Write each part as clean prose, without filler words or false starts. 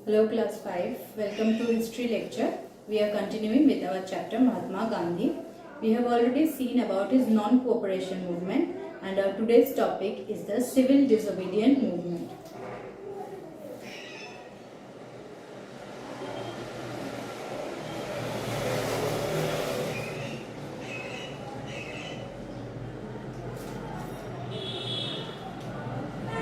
Hello class 5, welcome to history lecture. We are continuing with our chapter Mahatma Gandhi. We have already seen about his non-cooperation movement and our today's topic is the civil disobedient movement.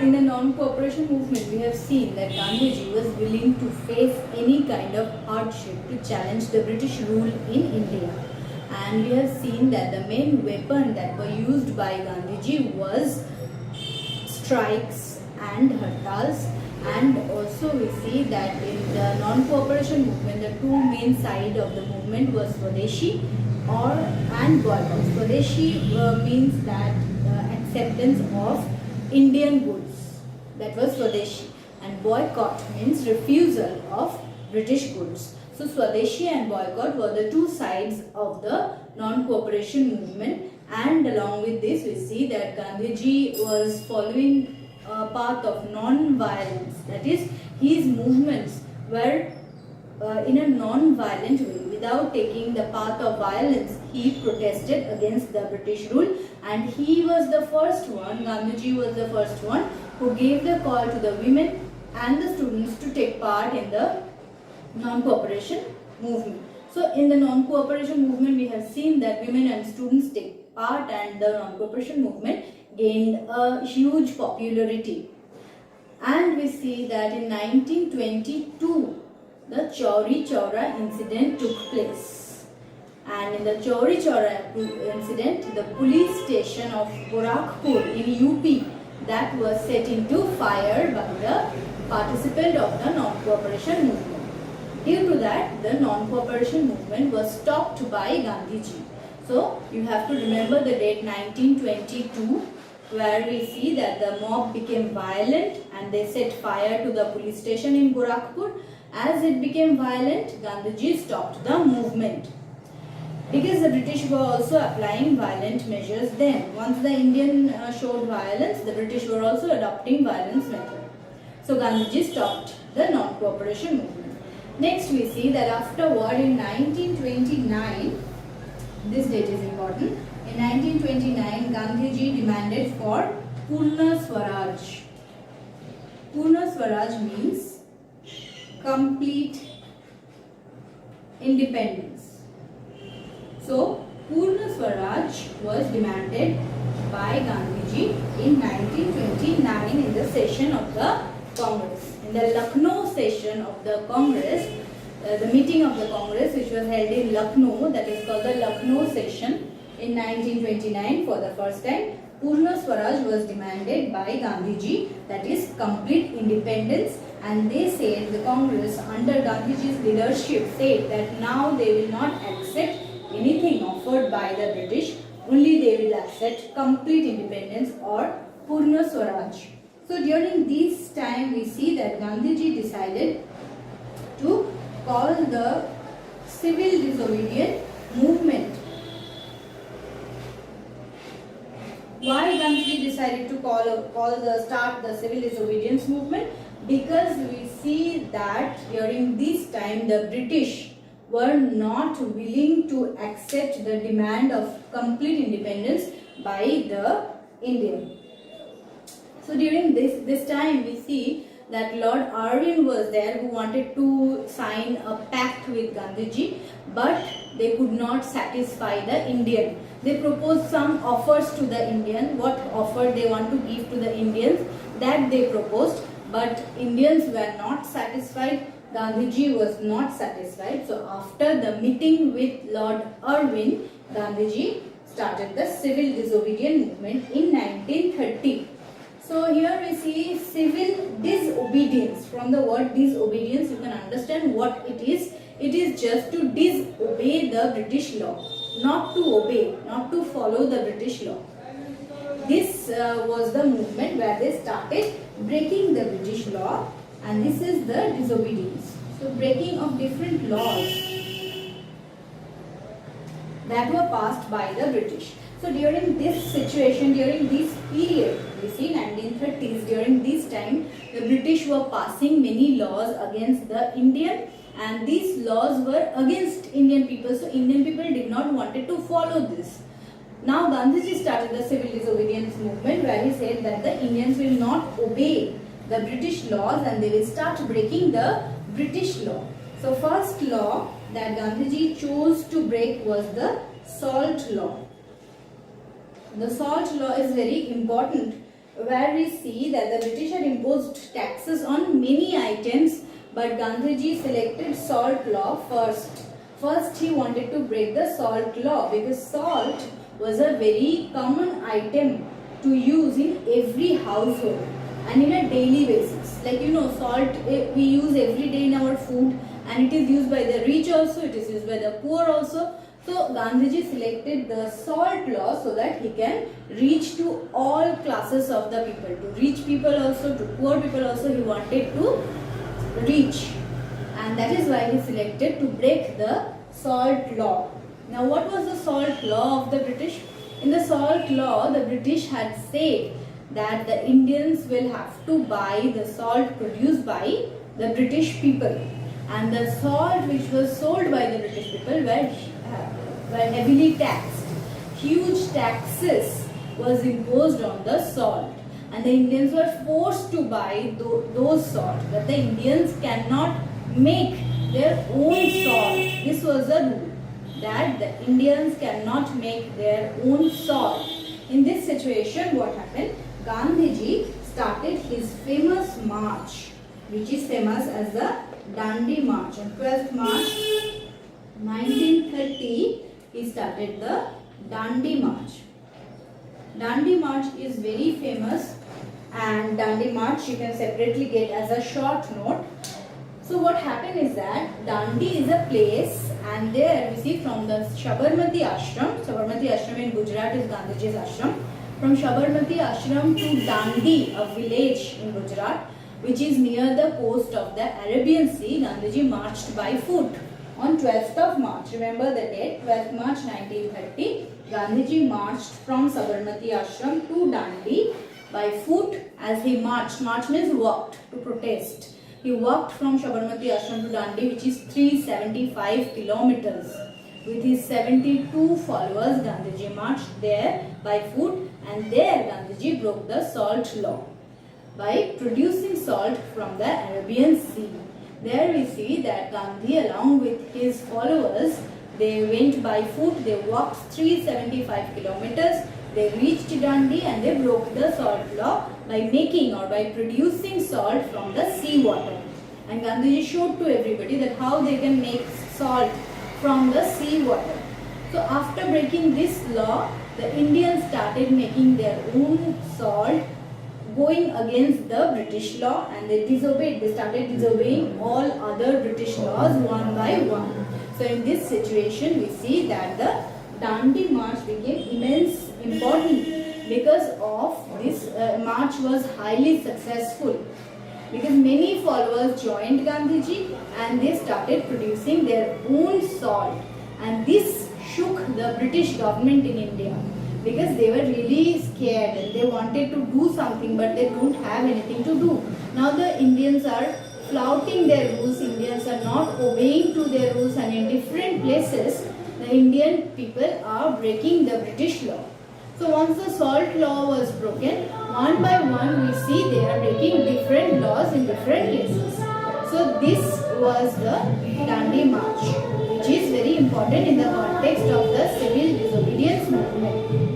In the non-cooperation movement, we have seen that Gandhiji was willing to face any kind of hardship to challenge the British rule in India. And we have seen that the main weapon that were used by Gandhiji was strikes and hartals. And also we see that in the non-cooperation movement, the two main sides of the movement was Swadeshi and boycott. Swadeshi means that acceptance of Indian goods, that was Swadeshi, and boycott means refusal of British goods. So Swadeshi and boycott were the two sides of the non-cooperation movement, and along with this we see that Gandhiji was following a path of non-violence, that is his movements were in a non-violent way. Without taking the path of violence, he protested against the British rule, and he was the first one, Gandhiji was the first one who gave the call to the women and the students to take part in the non-cooperation movement. So in the non-cooperation movement, we have seen that women and students take part, and the non-cooperation movement gained a huge popularity. And we see that in 1922, the Chauri Chaura incident took place. And in the Chauri Chaura incident, the police station of Gorakhpur in UP that was set into fire by the participant of the non-cooperation movement. Due to that, the non-cooperation movement was stopped by Gandhiji. So you have to remember the date 1922, where we see that the mob became violent and they set fire to the police station in Gorakhpur. As it became violent, Gandhiji stopped the movement. Because the British were also applying violent measures then. Once the Indian showed violence, the British were also adopting violence method. So Gandhiji stopped the non-cooperation movement. Next we see that afterward in 1929, this date is important, in 1929 Gandhiji demanded for Purna Swaraj. Purna Swaraj means complete independence. So Purna Swaraj was demanded by Gandhiji in 1929 in the session of the Congress. In the Lucknow session of the Congress, the meeting of the Congress which was held in Lucknow, that is called the Lucknow session in 1929 for the first time, Purna Swaraj was demanded by Gandhiji, that is complete independence. And they said, the Congress under Gandhiji's leadership said that now they will not accept anything offered by the British, only they will accept complete independence or Purna Swaraj. So during this time we see that Gandhiji decided to call the civil disobedient movement. Why Gandhiji decided to start the civil disobedience movement? Because we see that during this time the British were not willing to accept the demand of complete independence by the Indian. So during this time we see that Lord Irwin was there, who wanted to sign a pact with Gandhiji, but they could not satisfy the Indian. They proposed some offers to the Indian, what offer they want to give to the Indians, that they proposed, but Indians were not satisfied. Gandhiji was not satisfied. So after the meeting with Lord Irwin, Gandhiji started the civil disobedient movement in 1930. So here we see civil disobedience. From the word disobedience, you can understand what it is. It is just to disobey the British law, not to obey, not to follow the British law. This was the movement where they started breaking the British law, and this is the disobedience. So breaking of different laws that were passed by the British. So during this situation, during this period, we see 1930s, during this time, the British were passing many laws against the Indian, and these laws were against Indian people. So Indian people did not wanted to follow this. Now Gandhiji started the civil disobedience movement, where he said that the Indians will not obey the British laws and they will start breaking the British law. So first law that Gandhiji chose to break was the salt law. The salt law is very important, where we see that the British had imposed taxes on many items, but Gandhiji selected salt law first. First he wanted to break the salt law because salt was a very common item to use in every household and in a daily basis. Like salt we use every day in our food, and it is used by the rich also, it is used by the poor also. So Gandhiji selected the salt law so that he can reach to all classes of the people, to rich people also, to poor people also he wanted to reach, and that is why he selected to break the salt law. Now what was the salt law of the British? In the salt law, the British had said that the Indians will have to buy the salt produced by the British people, and the salt which was sold by the British people were heavily taxed. Huge taxes was imposed on the salt, and the Indians were forced to buy those salt, that the Indians cannot make their own salt. This was the rule, that the Indians cannot make their own salt. In this situation, what happened? Gandhiji started his famous march, which is famous as the Dandi March. On 12th March 1930, he started the Dandi March. Dandi March is very famous, and Dandi March you can separately get as a short note. So what happened is that Dandi is a place, and there we see from the Sabarmati Ashram in Gujarat is Gandhiji's ashram. From Sabarmati Ashram to Dandi, a village in Gujarat, which is near the coast of the Arabian Sea, Gandhiji marched by foot on 12th of March. Remember the date, 12th March 1930. Gandhiji marched from Sabarmati Ashram to Dandi by foot as he marched. March means walked, to protest. He walked from Sabarmati Ashram to Dandi, which is 375 kilometers. With his 72 followers, Gandhiji marched there by foot, and there Gandhiji broke the salt law by producing salt from the Arabian Sea. There we see that Gandhi, along with his followers, they went by foot, they walked 375 kilometers, they reached Dandi and they broke the salt law by making or by producing salt from the sea water. And Gandhiji showed to everybody that how they can make salt from the sea water. So after breaking this law, the Indians started making their own salt, going against the British law, and they disobeyed. They started disobeying all other British laws one by one. So in this situation, we see that the Dandi March became immense important because of this march was highly successful, because many followers joined Gandhiji and they started producing their own salt, and this shook the British government in India, because they were really scared and they wanted to do something but they don't have anything to do. Now the Indians are flouting their rules, Indians are not obeying to their rules, and in different places the Indian people are breaking the British law. So once the salt law was broken, one by one we see they are breaking different laws in different places. So this was the Dandi March, which is very important in the context of the civil disobedience movement.